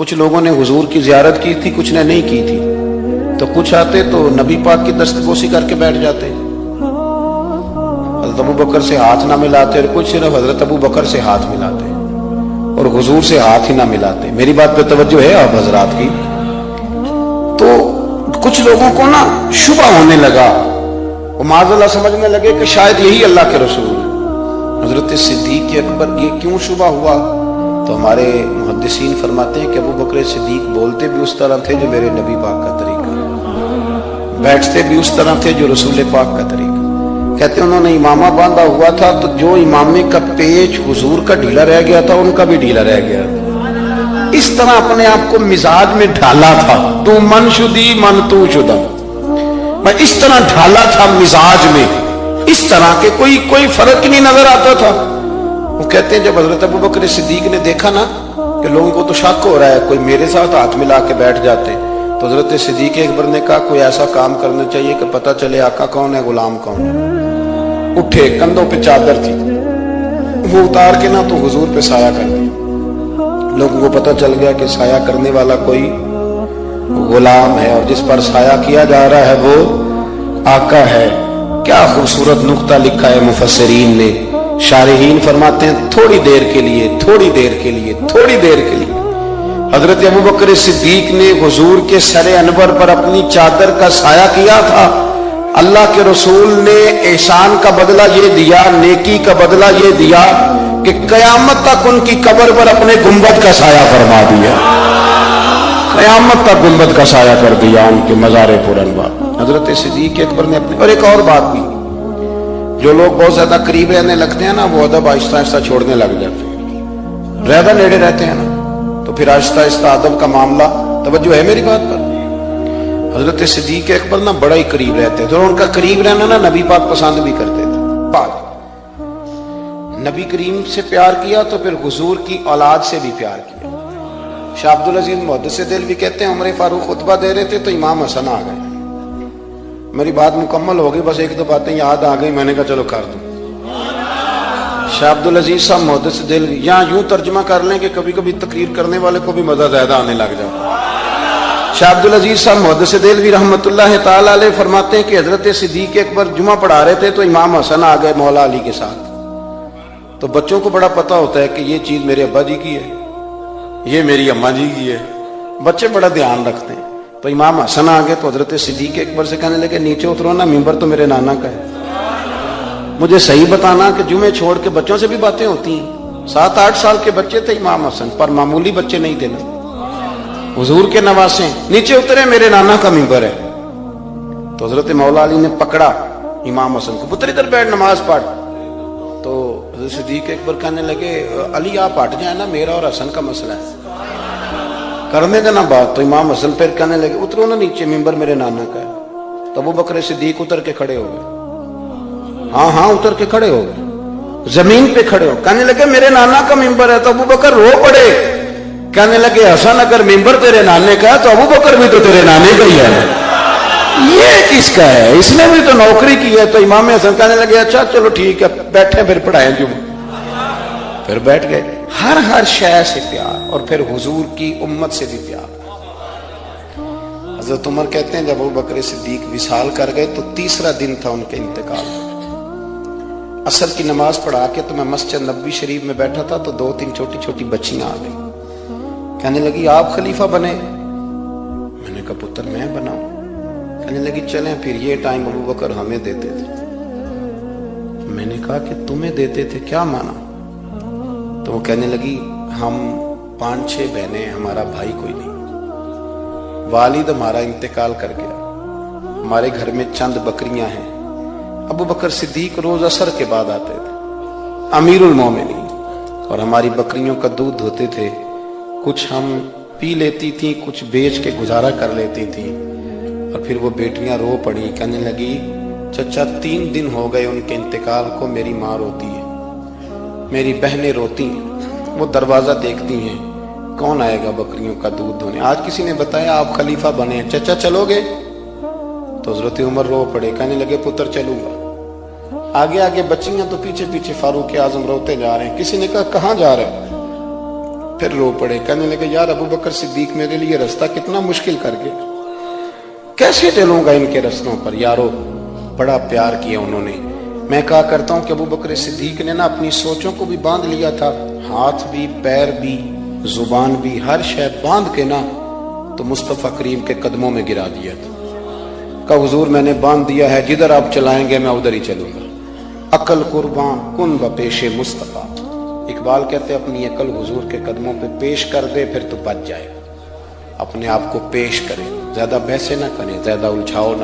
کچھ لوگوں نے حضور کی زیارت کی تھی، کچھ نے نہیں کی تھی، تو کچھ آتے تو نبی پاک کی دستبوسی کر کے بیٹھ جاتے، حضرت ابو بکر سے ہاتھ نہ ملاتے، اور کچھ صرف حضرت ابو بکر سے ہاتھ ملاتے اور حضور سے ہاتھ ہی نہ ملاتے۔ میری بات پہ توجہ ہے آپ حضرات کی؟ تو کچھ لوگوں کو نا شبہ ہونے لگا، وہ معاذ اللہ سمجھنے لگے کہ شاید یہی اللہ کے رسول ہیں۔ حضرت صدیق اکبر یہ کیوں شبہ ہوا؟ تو ہمارے محدثین فرماتے ہیں کہ ابو بکر صدیق بولتے بھی اس طرح تھے جو میرے نبی پاک کا طریقہ، بیٹھتے بھی اس طرح تھے جو رسول پاک کا طریقہ۔ کہتے ہیں انہوں نے امامہ باندھا ہوا تھا تو جو امامے کا پیچ حضور کا ڈھیلا رہ گیا تھا ان کا بھی ڈھیلا رہ گیا، اس طرح اپنے آپ کو مزاج میں ڈھالا تھا۔ تو من شدی من تو شدہ، میں اس طرح ڈھالا تھا مزاج میں، اس طرح کے کوئی فرق نہیں نظر آتا تھا۔ وہ کہتے ہیں جب حضرت ابو بکر صدیق نے دیکھا نا کہ لوگوں کو تو شک ہو رہا ہے، کوئی میرے ساتھ ہاتھ ملا کے بیٹھ جاتے، تو حضرت صدیق اکبر نے کہا کوئی ایسا کام کرنا چاہیے کہ پتہ چلے آقا کون ہے، غلام کون ہے۔ اٹھے، کندھوں پہ چادر تھی، وہ اتار کے نہ تو حضور پہ سایہ کر دیا۔ لوگوں کو پتہ چل گیا کہ سایہ کرنے والا کوئی غلام ہے، اور جس پر سایہ کیا جا رہا ہے وہ آقا ہے۔ کیا خوبصورت نقطہ لکھا ہے مفسرین نے، شارحین فرماتے ہیں تھوڑی دیر کے لیے حضرت ابو بکر صدیق نے حضور کے سر انور پر اپنی چادر کا سایہ کیا تھا۔ اللہ کے رسول نے احسان کا بدلہ یہ دیا، نیکی کا بدلہ یہ دیا کہ قیامت تک ان کی قبر پر اپنے گنبد کا سایہ فرما دیا، قیامت تک گنبد کا سایہ کر دیا ان کے مزار پر انوار۔ حضرت صدیق اکبر نے اپنے، اور ایک اور بات بھی، جو لوگ بہت زیادہ قریب رہنے لگتے ہیں نا وہ ادب آہستہ آہستہ چھوڑنے لگ جاتے ہیں، زیادہ نیڑے رہتے ہیں نا تو پھر آہستہ آہستہ ادب کا معاملہ، توجہ ہے میری بات پر؟ حضرت صدیق اکبر نا بڑا ہی قریب رہتے تھے، اور ان کا قریب رہنا نا نبی پاک پسند بھی کرتے تھے۔ نبی کریم سے پیار کیا تو پھر حضور کی اولاد سے بھی پیار کیا۔ شاہ عبدالعزیز محدث دہلوی کہتے ہیں عمر فاروق خطبہ دے رہے تھے تو امام حسن آ گئے۔ میری بات مکمل ہو گئی، بس ایک دو باتیں یاد آ گئی، میں نے کہا چلو کر دوں۔ شاہ عبدالعزیز صاحب محدث دہلوی یہاں یوں ترجمہ کر لیں کہ کبھی کبھی تقریر کرنے والے کو بھی مزہ زیادہ آنے لگ جاتا۔ شاہ عبدالعزیز صاحب محدث دہلوی رحمۃ اللہ تعالی علیہ فرماتے ہیں کہ حضرت صدیق اکبر جمعہ پڑھا رہے تھے تو امام حسن آ گئے مولا علی کے ساتھ۔ تو بچوں کو بڑا پتہ ہوتا ہے کہ یہ چیز میرے ابا جی کی ہے، یہ میری اماں جی کی ہے، بچے بڑا دھیان رکھتے ہیں۔ تو امام حسن آ گئے تو حضرت صدیق اکبر سے کہنے لگے نیچے اترو نا، ممبر تو میرے نانا کا ہے، مجھے صحیح بتانا کہ جمعے چھوڑ کے بچوں سے بھی باتیں ہوتی ہیں۔ 7-8 سال کے بچے تھے امام حسن، پر معمولی بچے نہیں تھے نا، حضور کے نواسے، نیچے اترے میرے نانا کا ممبر ہے۔ تو حضرت مولا علی نے پکڑا امام حسن کو، پتر ادھر بیٹھ نماز پڑھ۔ تو حضرت صدیق اکبر کہنے لگے علی آپ ہٹ جائیں نا، میرا اور حسن کا مسئلہ ہے، کرنے کا نا بات۔ تو امام حسن پھر کہنے لگے اترو نا نیچے، ممبر میرے نانا کا ہے۔ تو ابو بکر صدیق اتر کے کھڑے ہو گئے، ہاں اتر کے کھڑے ہو گئے، زمین پہ کھڑے ہو، کہنے لگے میرے نانا کا ممبر ہے۔ تو ابو بکر رو پڑے، کہنے لگے حسن اگر ممبر تیرے نانے کا ہے تو ابو بکر بھی تو تیرے نانے کا ہی ہے، یہ کس کا ہے، اس نے بھی تو نوکری کی ہے۔ تو امام حسن کہنے لگے اچھا چلو ٹھیک ہے، بیٹھے پھر پڑھائیں جمعہ۔ پھر بیٹھ گئے، ہر شے سے پیار، اور پھر حضور کی امت سے بھی پیار۔ حضرت عمر کہتے ہیں جب ابو بکر صدیق وصال کر گئے تو تیسرا دن تھا ان کے انتقال۔ عصر کی نماز پڑھا کے تو میں مسجد نبوی شریف میں بیٹھا تھا تو 2-3 چھوٹی چھوٹی بچیاں آ گئی، کہنے لگی آپ خلیفہ بنے؟ میں نے کہا پتر میں بناؤں؟ کہنے لگی چلیں پھر یہ ٹائم ابو بکر ہمیں دیتے تھے۔ میں نے کہا کہ تمہیں دیتے تھے، کیا مانا؟ تو وہ کہنے لگی ہم 5-6 بہنیں، ہمارا بھائی کوئی نہیں، والد ہمارا انتقال کر گیا، ہمارے گھر میں چند بکریاں ہیں۔ ابو بکر صدیق روز عصر کے بعد آتے تھے، امیر المومنین، اور ہماری بکریوں کا دودھ دھوتے تھے، کچھ ہم پی لیتی تھیں، کچھ بیچ کے گزارا کر لیتی تھیں۔ اور پھر وہ بیٹیاں رو پڑی، کہنے لگی چچا 3 دن ہو گئے ان کے انتقال کو، میری ماں روتی ہے، میری بہنیں روتی ہیں، وہ دروازہ دیکھتی ہیں کون آئے گا بکریوں کا دودھ دھونے۔ آج کسی نے بتایا آپ خلیفہ بنے ہیں، چچا چلو گے؟ تو حضرت عمر رو پڑے، کہنے لگے پتر چلوں گا۔ آگے آگے بچیاں تو پیچھے پیچھے فاروق اعظم روتے جا رہے ہیں۔ کسی نے کہا کہاں جا رہے ہیں؟ پھر رو پڑے, کہنے لگے یار ابو بکر صدیق میرے لیے راستہ کتنا مشکل کر گئے, کیسے چلوں گا ان کے رستوں پر. یارو بڑا پیار کیا انہوں نے. میں کہا کرتا ہوں کہ ابو بکر صدیق نے نا اپنی سوچوں کو بھی باندھ لیا تھا, ہاتھ بھی پیر بھی زبان بھی ہر شے باندھ کے نا تو مصطفیٰ کریم کے قدموں میں گرا دیا تھا. کہا حضور میں نے باندھ دیا ہے, جدھر آپ چلائیں گے میں ادھر ہی چلوں گا. عقل قرباں کن و پیش مصطفیٰ. اقبال کہتے اپنی عقل حضور کے قدموں پہ پیش کر دے پھر تو بچ جائے. اپنے آپ کو پیش کرے, زیادہ بحثیں نہ کریں, زیادہ الجھاؤ نہ